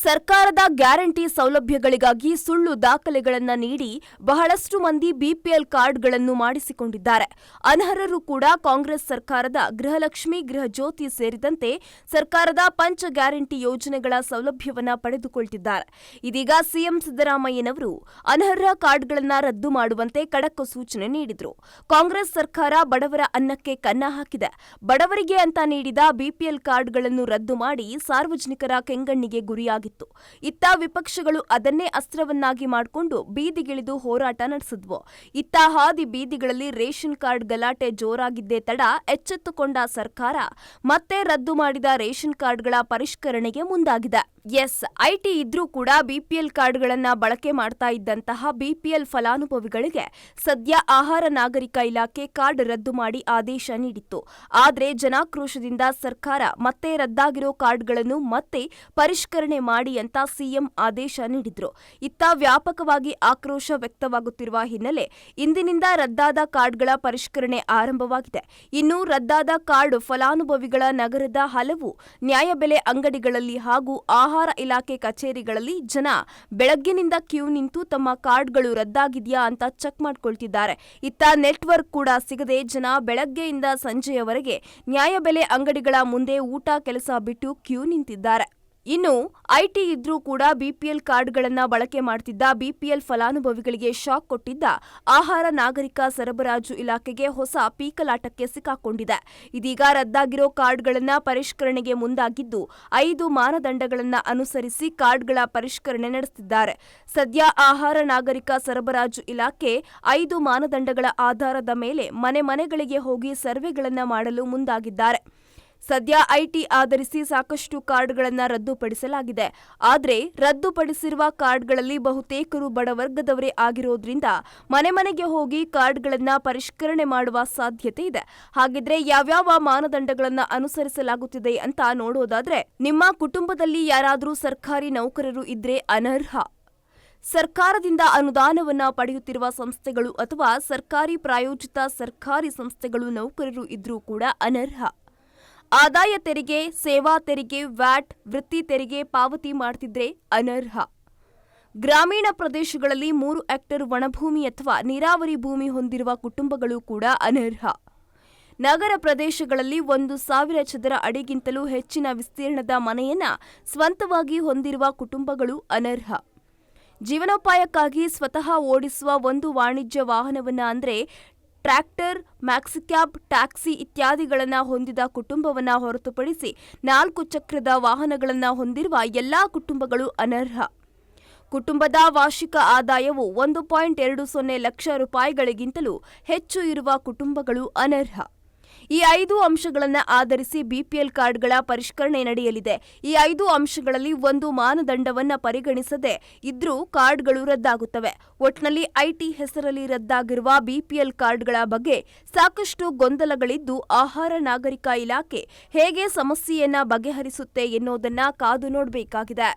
ಸರ್ಕಾರದ ಗ್ಯಾರಂಟಿ ಸೌಲಭ್ಯಗಳಿಗಾಗಿ ಸುಳ್ಳು ದಾಖಲೆಗಳನ್ನು ನೀಡಿ ಬಹಳಷ್ಟು ಮಂದಿ ಬಿಪಿಎಲ್ ಕಾರ್ಡ್ಗಳನ್ನು ಮಾಡಿಸಿಕೊಂಡಿದ್ದಾರೆ. ಅನರ್ಹರು ಕೂಡ ಕಾಂಗ್ರೆಸ್ ಸರ್ಕಾರದ ಗೃಹಲಕ್ಷ್ಮಿ, ಗೃಹಜ್ಯೋತಿ ಸೇರಿದಂತೆ ಸರ್ಕಾರದ ಪಂಚ ಗ್ಯಾರಂಟಿ ಯೋಜನೆಗಳ ಸೌಲಭ್ಯವನ್ನು ಪಡೆದುಕೊಳ್ಳುತ್ತಿದ್ದಾರೆ. ಇದೀಗ ಸಿಎಂ ಸಿದ್ದರಾಮಯ್ಯನವರು ಅನರ್ಹ ಕಾರ್ಡ್ಗಳನ್ನು ರದ್ದು ಮಾಡುವಂತೆ ಖಡಕ್ ಸೂಚನೆ ನೀಡಿದರು. ಕಾಂಗ್ರೆಸ್ ಸರ್ಕಾರ ಬಡವರ ಅನ್ನಕ್ಕೆ ಕನ್ನ ಹಾಕಿದೆ. ಬಡವರಿಗೆ ಅಂತ ನೀಡಿದ ಬಿಪಿಎಲ್ ಕಾರ್ಡ್ಗಳನ್ನು ರದ್ದು ಮಾಡಿ ಸಾರ್ವಜನಿಕರ ಕೆಂಗಣ್ಣಿಗೆ ಗುರಿಯಾಗಿದೆ. ಇತ್ತ ವಿಪಕ್ಷಗಳು ಅದನ್ನೇ ಅಸ್ತ್ರವನ್ನಾಗಿ ಮಾಡಿಕೊಂಡು ಬೀದಿಗಿಳಿದು ಹೋರಾಟ ನಡೆಸಿದ್ವು. ಇತ್ತ ಹಾದಿ ಬೀದಿಗಳಲ್ಲಿ ರೇಷನ್ ಕಾರ್ಡ್ ಗಲಾಟೆ ಜೋರಾಗಿದ್ದೇ ತಡ ಎಚ್ಚೆತ್ತುಕೊಂಡ ಸರ್ಕಾರ ಮತ್ತೆ ರದ್ದು ಮಾಡಿದ ರೇಷನ್ ಕಾರ್ಡ್ಗಳ ಪರಿಷ್ಕರಣೆಗೆ ಮುಂದಾಗಿದೆ. ಐಟಿ ಇದ್ರೂ ಕೂಡ ಬಿಪಿಎಲ್ ಕಾರ್ಡ್ಗಳನ್ನ ಬಳಕೆ ಮಾಡ್ತಾ ಇದ್ದಂತಹ ಬಿಪಿಎಲ್ ಫಲಾನುಭವಿಗಳಿಗೆ ಸದ್ಯ ಆಹಾರ ನಾಗರಿಕ ಇಲಾಖೆ ಕಾರ್ಡ್ ರದ್ದು ಮಾಡಿ ಆದೇಶ ನೀಡಿತ್ತು. ಆದರೆ ಜನಾಕ್ರೋಶದಿಂದ ಸರ್ಕಾರ ಮತ್ತೆ ರದ್ದಾಗಿರೋ ಕಾರ್ಡ್ಗಳನ್ನು ಮತ್ತೆ ಪರಿಷ್ಕರಣೆ ಮಾಡಿ ಅಂತ ಸಿಎಂ ಆದೇಶ ನೀಡಿದ್ರು. ಇತ್ತ ವ್ಯಾಪಕವಾಗಿ ಆಕ್ರೋಶ ವ್ಯಕ್ತವಾಗುತ್ತಿರುವ ಹಿನ್ನೆಲೆ ಇಂದಿನಿಂದ ರದ್ದಾದ ಕಾರ್ಡ್ಗಳ ಪರಿಷ್ಕರಣೆ ಆರಂಭವಾಗಿದೆ. ಇನ್ನು ರದ್ದಾದ ಕಾರ್ಡ್ ಫಲಾನುಭವಿಗಳ ನಗರದ ಹಲವು ನ್ಯಾಯಬೆಲೆ ಅಂಗಡಿಗಳಲ್ಲಿ ಹಾಗೂ ಆಹಾರ ಇಲಾಖೆ ಕಚೇರಿಗಳಲ್ಲಿ ಜನ ಬೆಳಗ್ಗಿನಿಂದ ಕ್ಯೂ ನಿಂತು ತಮ್ಮ ಕಾರ್ಡ್ಗಳು ರದ್ದಾಗಿದೆಯಾ ಅಂತ ಚೆಕ್ ಮಾಡ್ಕೊಳ್ತಿದ್ದಾರೆ. ಇತ್ತ ನೆಟ್ವರ್ಕ್ ಕೂಡ ಸಿಗದೆ ಜನ ಬೆಳಗ್ಗೆಯಿಂದ ಸಂಜೆಯವರೆಗೆ ನ್ಯಾಯಬೆಲೆ ಅಂಗಡಿಗಳ ಮುಂದೆ ಊಟ ಕೆಲಸ ಬಿಟ್ಟು ಕ್ಯೂ ನಿಂತಿದ್ದಾರೆ. ಇನ್ನು ಐಟಿ ಇದ್ರೂ ಕೂಡ ಬಿಪಿಎಲ್ ಕಾರ್ಡ್ಗಳನ್ನು ಬಳಕೆ ಮಾಡ್ತಿದ್ದ ಬಿಪಿಎಲ್ ಫಲಾನುಭವಿಗಳಿಗೆ ಶಾಕ್ ಕೊಟ್ಟಿದ್ದ ಆಹಾರ ನಾಗರಿಕ ಸರಬರಾಜು ಇಲಾಖೆಗೆ ಹೊಸ ಪೀಕಲಾಟಕ್ಕೆ ಸಿಕ್ಕಾಕೊಂಡಿದೆ. ಇದೀಗ ರದ್ದಾಗಿರೋ ಕಾರ್ಡ್ಗಳನ್ನು ಪರಿಷ್ಕರಣೆಗೆ ಮುಂದಾಗಿದ್ದು 5 ಮಾನದಂಡಗಳನ್ನು ಅನುಸರಿಸಿ ಕಾರ್ಡ್ಗಳ ಪರಿಷ್ಕರಣೆ ನಡೆಸುತ್ತಿದ್ದಾರೆ. ಸದ್ಯ ಆಹಾರ ನಾಗರಿಕ ಸರಬರಾಜು ಇಲಾಖೆ 5 ಮಾನದಂಡಗಳ ಆಧಾರದ ಮೇಲೆ ಮನೆಗಳಿಗೆ ಹೋಗಿ ಸರ್ವೆಗಳನ್ನು ಮಾಡಲು ಮುಂದಾಗಿದ್ದಾರೆ. ಸದ್ಯ ಐಟಿ ಆಧರಿಸಿ ಸಾಕಷ್ಟು ಕಾರ್ಡ್ಗಳನ್ನು ರದ್ದುಪಡಿಸಲಾಗಿದೆ. ಆದರೆ ರದ್ದುಪಡಿಸಿರುವ ಕಾರ್ಡ್ಗಳಲ್ಲಿ ಬಹುತೇಕರು ಬಡವರ್ಗದವರೇ ಆಗಿರೋದ್ರಿಂದ ಮನೆಗೆ ಹೋಗಿ ಕಾರ್ಡ್ಗಳನ್ನು ಪರಿಷ್ಕರಣೆ ಮಾಡುವ ಸಾಧ್ಯತೆ ಇದೆ. ಹಾಗಿದ್ರೆ ಯಾವ್ಯಾವ ಮಾನದಂಡಗಳನ್ನು ಅನುಸರಿಸಲಾಗುತ್ತಿದೆ ಅಂತ ನೋಡೋದಾದ್ರೆ, ನಿಮ್ಮ ಕುಟುಂಬದಲ್ಲಿ ಯಾರಾದರೂ ಸರ್ಕಾರಿ ನೌಕರರು ಇದ್ರೆ ಅನರ್ಹ. ಸರ್ಕಾರದಿಂದ ಅನುದಾನವನ್ನು ಪಡೆಯುತ್ತಿರುವ ಸಂಸ್ಥೆಗಳು ಅಥವಾ ಸರ್ಕಾರಿ ಪ್ರಾಯೋಜಿತ ಸರ್ಕಾರಿ ಸಂಸ್ಥೆಗಳು ನೌಕರರು ಇದ್ರೂ ಕೂಡ ಅನರ್ಹ. ಆದಾಯ ತೆರಿಗೆ, ಸೇವಾ ತೆರಿಗೆ, ವ್ಯಾಟ್, ವೃತ್ತಿ ತೆರಿಗೆ ಪಾವತಿ ಮಾಡ್ತಿದ್ರೆ ಅನರ್ಹ. ಗ್ರಾಮೀಣ ಪ್ರದೇಶಗಳಲ್ಲಿ 3 ಹೆಕ್ಟೇರ್ ಒಣಭೂಮಿ ಅಥವಾ ನೀರಾವರಿ ಭೂಮಿ ಹೊಂದಿರುವ ಕುಟುಂಬಗಳು ಕೂಡ ಅನರ್ಹ. ನಗರ ಪ್ರದೇಶಗಳಲ್ಲಿ 1,000 ಚದರ ಅಡಿಗಿಂತಲೂ ಹೆಚ್ಚಿನ ವಿಸ್ತೀರ್ಣದ ಮನೆಯನ್ನ ಸ್ವಂತವಾಗಿ ಹೊಂದಿರುವ ಕುಟುಂಬಗಳು ಅನರ್ಹ. ಜೀವನೋಪಾಯಕ್ಕಾಗಿ ಸ್ವತಃ ಓಡಿಸುವ ಒಂದು ವಾಣಿಜ್ಯ ವಾಹನವನ್ನ ಅಂದ್ರೆ ಟ್ರ್ಯಾಕ್ಟರ್, ಮ್ಯಾಕ್ಸಿಕ್ಯಾಬ್, ಟ್ಯಾಕ್ಸಿ ಇತ್ಯಾದಿಗಳನ್ನು ಹೊಂದಿದ ಕುಟುಂಬವನ್ನು ಹೊರತುಪಡಿಸಿ 4 ಚಕ್ರದ ವಾಹನಗಳನ್ನು ಹೊಂದಿರುವ ಎಲ್ಲಾ ಕುಟುಂಬಗಳು ಅನರ್ಹ. ಕುಟುಂಬದ ವಾರ್ಷಿಕ ಆದಾಯವು 1.20 ಲಕ್ಷ ರೂಪಾಯಿಗಳಿಗಿಂತಲೂ ಹೆಚ್ಚು ಇರುವ ಕುಟುಂಬಗಳು ಅನರ್ಹ. ಈ 5 ಅಂಶಗಳನ್ನು ಆಧರಿಸಿ ಬಿಪಿಎಲ್ ಕಾರ್ಡ್ಗಳ ಪರಿಷ್ಕರಣೆ ನಡೆಯಲಿದೆ. ಈ 5 ಅಂಶಗಳಲ್ಲಿ ಒಂದು ಮಾನದಂಡವನ್ನು ಪರಿಗಣಿಸದೆ ಇದ್ರೂ ಕಾರ್ಡ್ಗಳು ರದ್ದಾಗುತ್ತವೆ. ಒಟ್ನಲ್ಲಿ ಐಟಿ ಹೆಸರಲ್ಲಿ ರದ್ದಾಗಿರುವ ಬಿಪಿಎಲ್ ಕಾರ್ಡ್ಗಳ ಬಗ್ಗೆ ಸಾಕಷ್ಟು ಗೊಂದಲಗಳಿದ್ದು, ಆಹಾರ ನಾಗರಿಕ ಇಲಾಖೆ ಹೇಗೆ ಸಮಸ್ಯೆಯನ್ನ ಬಗೆಹರಿಸುತ್ತೆ ಎನ್ನುವುದನ್ನ ಕಾದು ನೋಡಬೇಕಾಗಿದೆ.